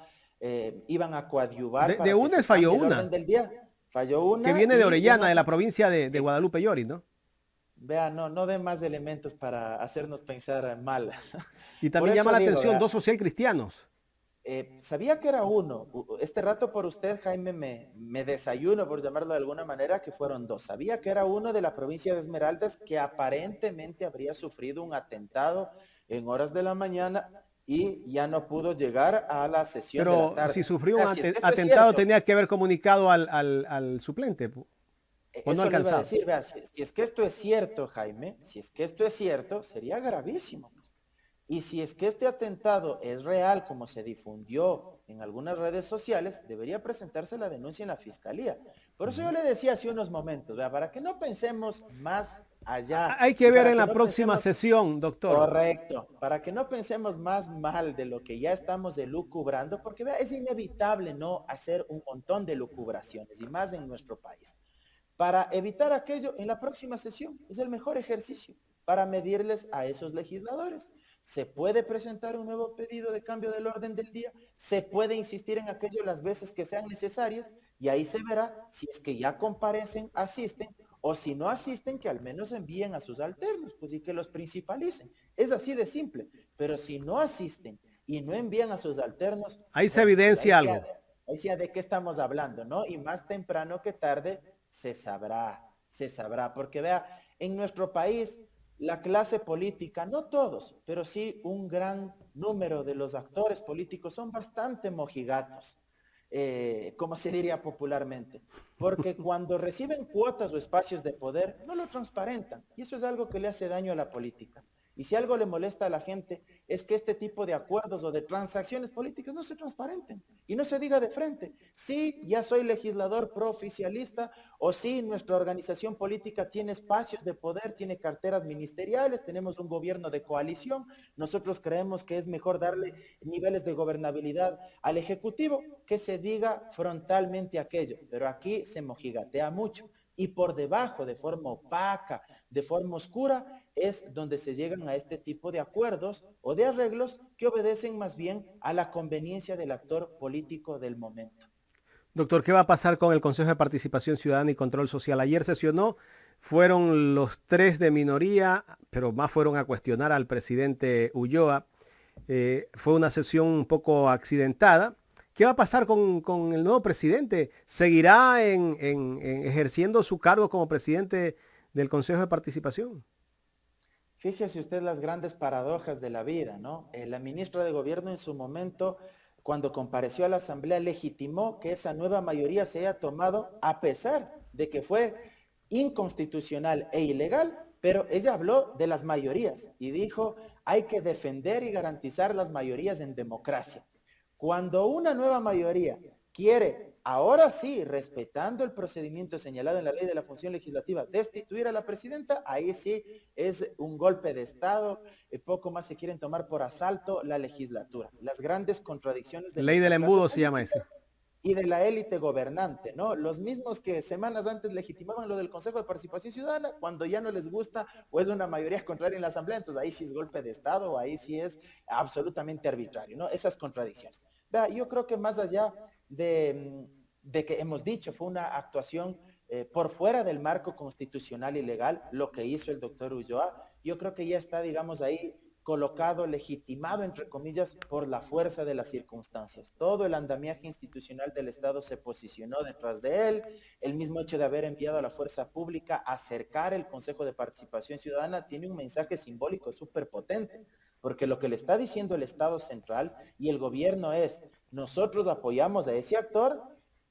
Speaker 2: iban a coadyuvar
Speaker 3: De
Speaker 2: para que
Speaker 3: UNES
Speaker 2: se
Speaker 3: falló
Speaker 2: cambie el orden
Speaker 3: una,
Speaker 2: del día. Falló
Speaker 3: que
Speaker 2: una
Speaker 3: viene de
Speaker 2: y
Speaker 3: Orellana,
Speaker 2: una...
Speaker 3: de la provincia de Guadalupe Llori, ¿no?
Speaker 2: Vea, no dé más elementos para hacernos pensar mal.
Speaker 3: Y
Speaker 2: Por
Speaker 3: también llama
Speaker 2: eso
Speaker 3: la
Speaker 2: digo,
Speaker 3: atención
Speaker 2: vea,
Speaker 3: 2 social cristianos.
Speaker 2: sabía que era uno. Este rato por usted, Jaime, me desayuno, por llamarlo de alguna manera, que fueron 2. Sabía que era uno de la provincia de Esmeraldas que aparentemente habría sufrido un atentado en horas de la mañana y ya no pudo llegar a la sesión de la
Speaker 3: Pero si
Speaker 2: tarde.
Speaker 3: sufrió un
Speaker 2: Si es que esto es
Speaker 3: atentado,
Speaker 2: cierto,
Speaker 3: tenía que haber comunicado al suplente, o no
Speaker 2: eso le iba a
Speaker 3: alcanzado.
Speaker 2: decir, vea, si es que esto es cierto, Jaime, si es que esto es cierto, sería gravísimo. Y si es que este atentado es real, como se difundió en algunas redes sociales, debería presentarse la denuncia en la fiscalía. Por eso yo le decía hace unos momentos, ¿verdad? Para que no pensemos más allá.
Speaker 3: Hay que
Speaker 2: Y
Speaker 3: ver
Speaker 2: para
Speaker 3: en
Speaker 2: que
Speaker 3: la
Speaker 2: no
Speaker 3: próxima
Speaker 2: pensemos,
Speaker 3: sesión, doctor.
Speaker 2: correcto, para que no pensemos más mal de lo que ya estamos elucubrando, porque vea, es inevitable no hacer un montón de lucubraciones, y más en nuestro país. Para evitar aquello, en la próxima sesión es el mejor ejercicio para medirles a esos legisladores. Se puede presentar un nuevo pedido de cambio del orden del día, se puede insistir en aquello las veces que sean necesarias y ahí se verá si es que ya comparecen, asisten o si no asisten, que al menos envíen a sus alternos, pues y que los principalicen. Es así de simple, pero si no asisten y no envían a sus alternos,
Speaker 3: Ahí se
Speaker 2: bueno, pues
Speaker 3: evidencia algo.
Speaker 2: ahí sea de qué estamos hablando, ¿no? Y más temprano que tarde se sabrá, porque vea, en nuestro país la clase política, no todos, pero sí un gran número de los actores políticos son bastante mojigatos, como se diría popularmente, porque cuando reciben cuotas o espacios de poder, no lo transparentan, y eso es algo que le hace daño a la política. Y si algo le molesta a la gente es que este tipo de acuerdos o de transacciones políticas no se transparenten y no se diga de frente, sí, ya soy legislador prooficialista o sí, nuestra organización política tiene espacios de poder, tiene carteras ministeriales, tenemos un gobierno de coalición, nosotros creemos que es mejor darle niveles de gobernabilidad al Ejecutivo, que se diga frontalmente aquello, pero aquí se mojigatea mucho y por debajo, de forma opaca, de forma oscura, es donde se llegan a este tipo de acuerdos o de arreglos que obedecen más bien a la conveniencia del actor político del momento.
Speaker 3: Doctor, ¿qué va a pasar con el Consejo de Participación Ciudadana y Control Social? Ayer sesionó, fueron los tres de minoría, pero más fueron a cuestionar al presidente Ulloa. Fue una sesión un poco accidentada. ¿Qué va a pasar con el nuevo presidente? ¿Seguirá en ejerciendo su cargo como presidente del Consejo de Participación?
Speaker 2: Fíjese usted las grandes paradojas de la vida, ¿no? La ministra de Gobierno en su momento, cuando compareció a la Asamblea, legitimó que esa nueva mayoría se haya tomado a pesar de que fue inconstitucional e ilegal, pero ella habló de las mayorías y dijo, hay que defender y garantizar las mayorías en democracia. Cuando una nueva mayoría quiere, ahora sí, respetando el procedimiento señalado en la ley de la función legislativa, destituir a la presidenta, ahí sí es un golpe de Estado, poco más se quieren tomar por asalto la legislatura. Las grandes contradicciones de
Speaker 3: Ley del
Speaker 2: nuestra clase
Speaker 3: embudo se llama
Speaker 2: política
Speaker 3: esa.
Speaker 2: y de la élite gobernante, ¿no? Los mismos que semanas antes legitimaban lo del Consejo de Participación Ciudadana, cuando ya no les gusta o es una mayoría contraria en la Asamblea, entonces ahí sí es golpe de Estado o ahí sí es absolutamente arbitrario, ¿no? Esas contradicciones. Vea, yo creo que más allá de que hemos dicho, fue una actuación por fuera del marco constitucional y legal, lo que hizo el doctor Ulloa, yo creo que ya está, digamos, ahí colocado, legitimado, entre comillas, por la fuerza de las circunstancias. Todo el andamiaje institucional del Estado se posicionó detrás de él. El mismo hecho de haber enviado a la fuerza pública a acercar el Consejo de Participación Ciudadana tiene un mensaje simbólico súper potente, porque lo que le está diciendo el Estado central y el gobierno es, nosotros apoyamos a ese actor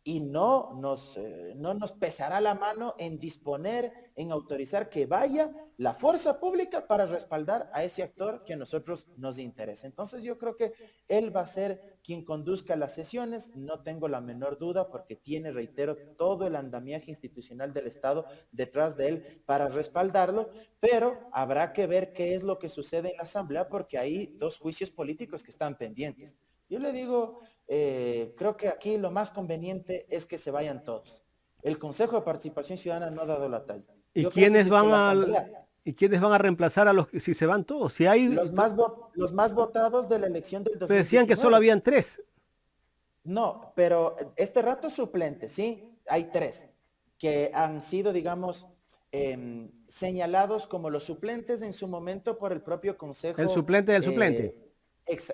Speaker 2: y no nos pesará la mano en disponer, en autorizar que vaya la fuerza pública para respaldar a ese actor que a nosotros nos interesa. Entonces yo creo que él va a ser quien conduzca las sesiones, no tengo la menor duda, porque tiene, reitero, todo el andamiaje institucional del Estado detrás de él para respaldarlo, pero habrá que ver qué es lo que sucede en la Asamblea, porque hay dos juicios políticos que están pendientes. Yo le digo, creo que aquí lo más conveniente es que se vayan todos. El Consejo de Participación Ciudadana no ha dado la talla.
Speaker 3: ¿Y
Speaker 2: Yo creo que
Speaker 3: quiénes
Speaker 2: si es que
Speaker 3: van
Speaker 2: la
Speaker 3: a,
Speaker 2: Asamblea,
Speaker 3: y quiénes van a reemplazar a los que si se van todos? Si hay,
Speaker 2: los más votados de la elección del
Speaker 3: decían que solo
Speaker 2: 2019.
Speaker 3: habían tres.
Speaker 2: No, pero este rato suplentes, ¿sí? Hay tres que han sido, digamos, señalados como los suplentes en su momento por el propio
Speaker 3: El
Speaker 2: Consejo.
Speaker 3: suplente del suplente.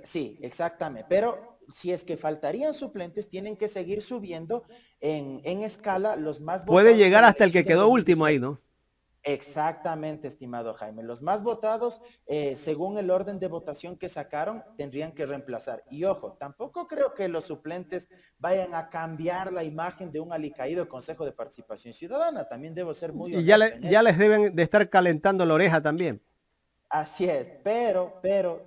Speaker 2: Sí, exactamente. Pero si es que faltarían suplentes, tienen que seguir subiendo en escala los más
Speaker 3: Puede
Speaker 2: votados de
Speaker 3: llegar
Speaker 2: la
Speaker 3: hasta el
Speaker 2: elección
Speaker 3: que
Speaker 2: del
Speaker 3: quedó último ahí,
Speaker 2: 2019.
Speaker 3: ¿no?
Speaker 2: Exactamente, estimado Jaime. Los más votados, según el orden de votación que sacaron, tendrían que reemplazar. Y ojo, tampoco creo que los suplentes vayan a cambiar la imagen de un alicaído Consejo de Participación Ciudadana. También debo ser muy
Speaker 3: Y
Speaker 2: honesto en
Speaker 3: ya
Speaker 2: eso.
Speaker 3: les deben de estar calentando la oreja también.
Speaker 2: Así es, pero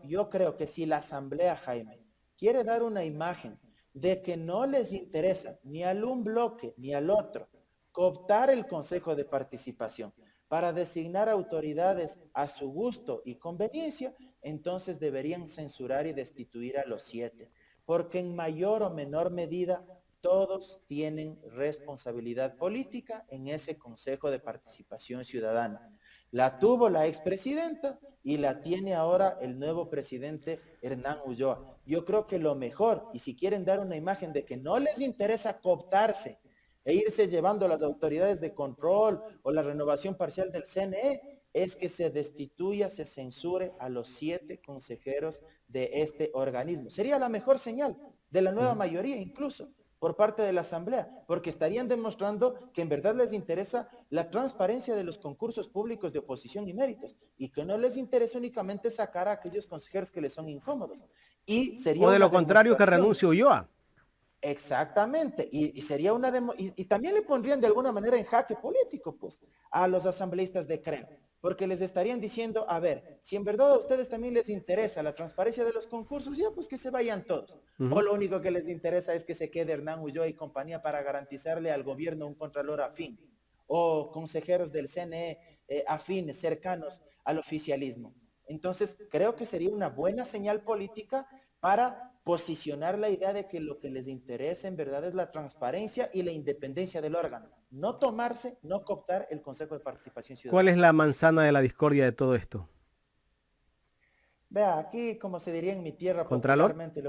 Speaker 2: yo creo que si la Asamblea, Jaime, quiere dar una imagen de que no les interesa ni al un bloque ni al otro cooptar el Consejo de Participación para designar autoridades a su gusto y conveniencia, entonces deberían censurar y destituir a los 7, porque en mayor o menor medida todos tienen responsabilidad política en ese Consejo de Participación Ciudadana. La tuvo la expresidenta y la tiene ahora el nuevo presidente Hernán Ulloa. Yo creo que lo mejor, y si quieren dar una imagen de que no les interesa cooptarse e irse llevando a las autoridades de control o la renovación parcial del CNE, es que se destituya, se censure a los 7 consejeros de este organismo. Sería la mejor señal de la nueva mayoría incluso por parte de la Asamblea, porque estarían demostrando que en verdad les interesa la transparencia de los concursos públicos de oposición y méritos, y que no les interesa únicamente sacar a aquellos consejeros que les son incómodos. Y sería
Speaker 3: O de
Speaker 2: una
Speaker 3: lo contrario que
Speaker 2: demostración.
Speaker 3: renuncie Ulloa.
Speaker 2: Exactamente, y sería una y también le pondrían de alguna manera en jaque político, pues, a los asambleístas de CREM, porque les estarían diciendo, a ver, si en verdad a ustedes también les interesa la transparencia de los concursos, ya pues que se vayan todos. O lo único que les interesa es que se quede Hernán Ulloa y compañía para garantizarle al gobierno un contralor afín, o consejeros del CNE afines, cercanos al oficialismo. Entonces, creo que sería una buena señal política para posicionar la idea de que lo que les interesa en verdad es la transparencia y la independencia del órgano. No tomarse, no cooptar el Consejo de Participación
Speaker 3: ¿Cuál es
Speaker 2: Ciudadana.
Speaker 3: la manzana de la discordia de todo esto?
Speaker 2: Vea, aquí, como se diría en mi tierra
Speaker 3: ¿Contralor?
Speaker 2: popularmente,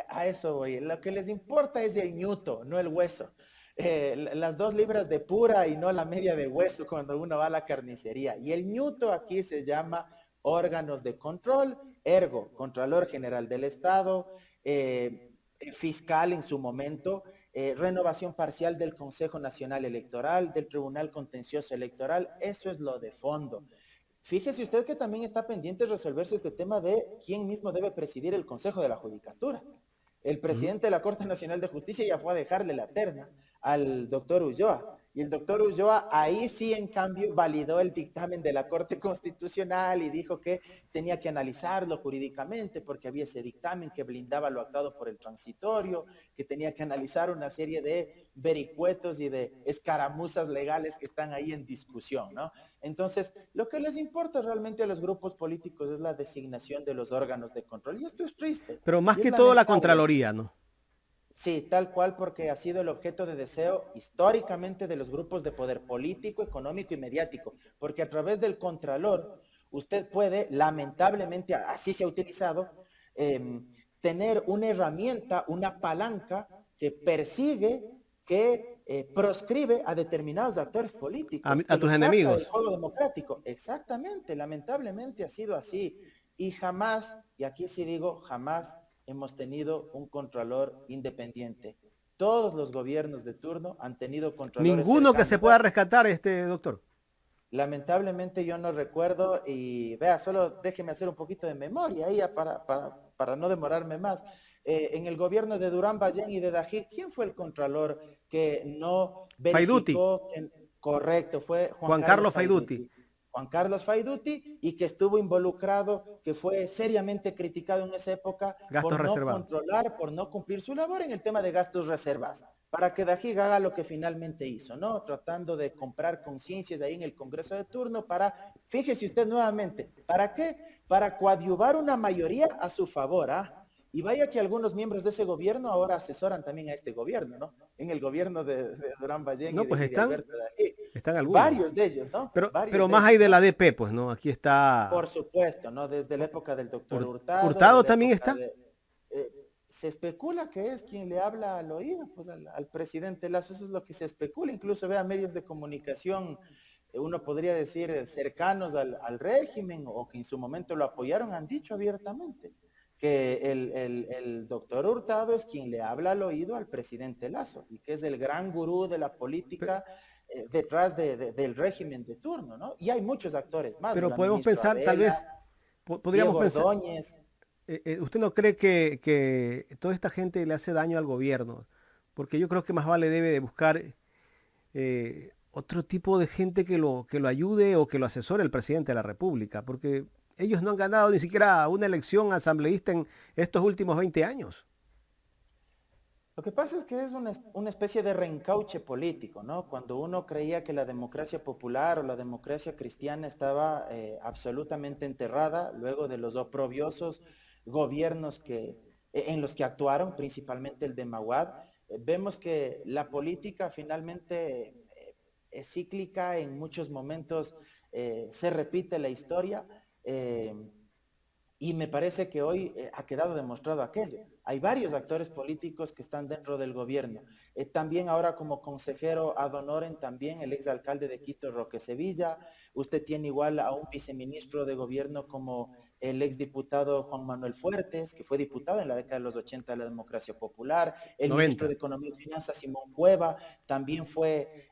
Speaker 2: a eso voy. Lo que les importa es el ñuto, no el hueso. Las 2 libras de pura y no la media de hueso cuando uno va a la carnicería. Y el ñuto aquí se llama órganos de control, ergo, Contralor General del Estado, fiscal en su momento, renovación parcial del Consejo Nacional Electoral, del Tribunal Contencioso Electoral. Eso es lo de fondo. Fíjese usted que también está pendiente de resolverse este tema de quién mismo debe presidir el Consejo de la Judicatura. El presidente de la Corte Nacional de Justicia ya fue a dejarle la terna al doctor Ulloa. Y el doctor Ulloa ahí sí, en cambio, validó el dictamen de la Corte Constitucional y dijo que tenía que analizarlo jurídicamente porque había ese dictamen que blindaba lo actuado por el transitorio, que tenía que analizar una serie de vericuetos y de escaramuzas legales que están ahí en discusión, ¿no? Entonces, lo que les importa realmente a los grupos políticos es la designación de los órganos de control. Y esto es triste.
Speaker 3: Pero más
Speaker 2: Y es
Speaker 3: que todo la
Speaker 2: lamentable.
Speaker 3: Contraloría, ¿no?
Speaker 2: Sí, tal cual, porque ha sido el objeto de deseo históricamente de los grupos de poder político, económico y mediático, porque a través del Contralor usted puede, lamentablemente, así se ha utilizado, tener una herramienta, una palanca que persigue, que proscribe a determinados actores políticos, que
Speaker 3: A tus
Speaker 2: los saca del
Speaker 3: enemigos.
Speaker 2: juego democrático. Exactamente, lamentablemente ha sido así. Y jamás, y aquí sí digo, jamás hemos tenido un contralor independiente. Todos los gobiernos de turno han tenido contralores
Speaker 3: Ninguno que se
Speaker 2: cercanos.
Speaker 3: pueda rescatar, doctor.
Speaker 2: Lamentablemente yo no recuerdo y vea, solo déjeme hacer un poquito de memoria ahí para no demorarme más. En el gobierno de Durán Ballén y de Dají, ¿quién fue el contralor que no
Speaker 3: Faiduti,
Speaker 2: verificó? Correcto, fue Juan
Speaker 3: Juan
Speaker 2: Carlos
Speaker 3: Carlos Faiduti.
Speaker 2: Faiduti. Juan Carlos Faiduti y que estuvo involucrado, que fue seriamente criticado en esa época
Speaker 3: Gastos
Speaker 2: por no
Speaker 3: reservados.
Speaker 2: controlar, por no cumplir su labor en el tema de gastos reservados, para que Dají haga lo que finalmente hizo, ¿no? Tratando de comprar conciencias ahí en el Congreso de turno para, fíjese usted nuevamente, ¿para qué? Para coadyuvar una mayoría a su favor, ¿ah? Y vaya que algunos miembros de ese gobierno ahora asesoran también a este gobierno, ¿no? En el gobierno de Durán Ballén
Speaker 3: No, pues
Speaker 2: y de Alberto Dají.
Speaker 3: están algunos.
Speaker 2: Varios de ellos, ¿no? Varios
Speaker 3: Pero
Speaker 2: de
Speaker 3: más hay
Speaker 2: ellos,
Speaker 3: de
Speaker 2: ¿no?
Speaker 3: la DP, pues, ¿no? Aquí está
Speaker 2: Por supuesto, ¿no? Desde la época del doctor Hurtado, de
Speaker 3: Hurtado
Speaker 2: la
Speaker 3: también
Speaker 2: época
Speaker 3: está.
Speaker 2: de... se especula que es quien le habla al oído, pues al presidente Lazo, eso es lo que se especula, incluso vea medios de comunicación, uno podría decir cercanos al régimen o que en su momento lo apoyaron, han dicho abiertamente que el doctor Hurtado es quien le habla al oído al presidente Lazo y que es el gran gurú de la política detrás del régimen de turno, ¿no? Y hay muchos actores más, ¿no?
Speaker 3: Pero
Speaker 2: La
Speaker 3: podemos
Speaker 2: ministra
Speaker 3: pensar, tal vez,
Speaker 2: Abela,
Speaker 3: podríamos
Speaker 2: Diego
Speaker 3: pensar,
Speaker 2: Ordóñez.
Speaker 3: ¿usted no cree que toda esta gente le hace daño al gobierno? Porque yo creo que más vale debe de buscar otro tipo de gente que lo ayude o que lo asesore el presidente de la República, porque ellos no han ganado ni siquiera una elección asambleísta en estos últimos 20 años.
Speaker 2: Lo que pasa es que es una especie de reencauche político, ¿no? Cuando uno creía que la democracia popular o la democracia cristiana estaba absolutamente enterrada, luego de los oprobiosos gobiernos en los que actuaron, principalmente el de Maguad, vemos que la política finalmente es cíclica, en muchos momentos se repite la historia. eh, y me parece que hoy ha quedado demostrado aquello. Hay varios actores políticos que están dentro del gobierno. También ahora como consejero ad honorem también el exalcalde de Quito, Roque Sevilla. Usted tiene igual a un viceministro de gobierno como el exdiputado Juan Manuel Fuertes, que fue diputado en la década de los 80 de la democracia popular. El ministro
Speaker 3: 90.
Speaker 2: de Economía y Finanzas, Simón Cueva, también fue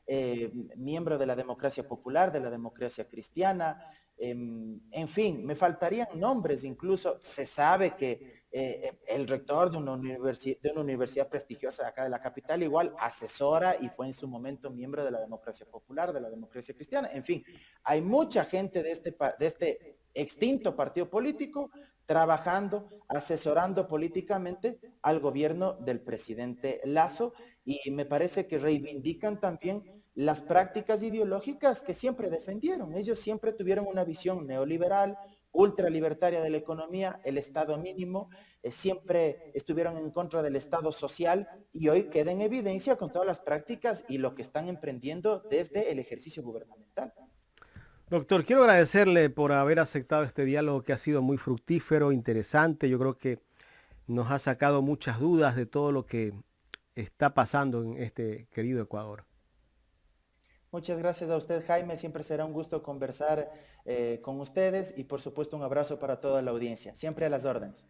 Speaker 2: miembro de la democracia popular, de la democracia cristiana. En fin, me faltarían nombres, incluso se sabe que el rector de una universidad prestigiosa de acá de la capital igual asesora y fue en su momento miembro de la democracia popular, de la democracia cristiana. En fin, hay mucha gente de este extinto partido político trabajando, asesorando políticamente al gobierno del presidente Lazo y me parece que reivindican también las prácticas ideológicas que siempre defendieron. Ellos siempre tuvieron una visión neoliberal, ultralibertaria de la economía, el Estado mínimo, siempre estuvieron en contra del Estado social y hoy queda en evidencia con todas las prácticas y lo que están emprendiendo desde el ejercicio gubernamental.
Speaker 3: Doctor, quiero agradecerle por haber aceptado este diálogo que ha sido muy fructífero, interesante. Yo creo que nos ha sacado muchas dudas de todo lo que está pasando en este querido Ecuador.
Speaker 2: Muchas gracias a usted, Jaime. Siempre será un gusto conversar con ustedes y por supuesto un abrazo para toda la audiencia. Siempre a las órdenes.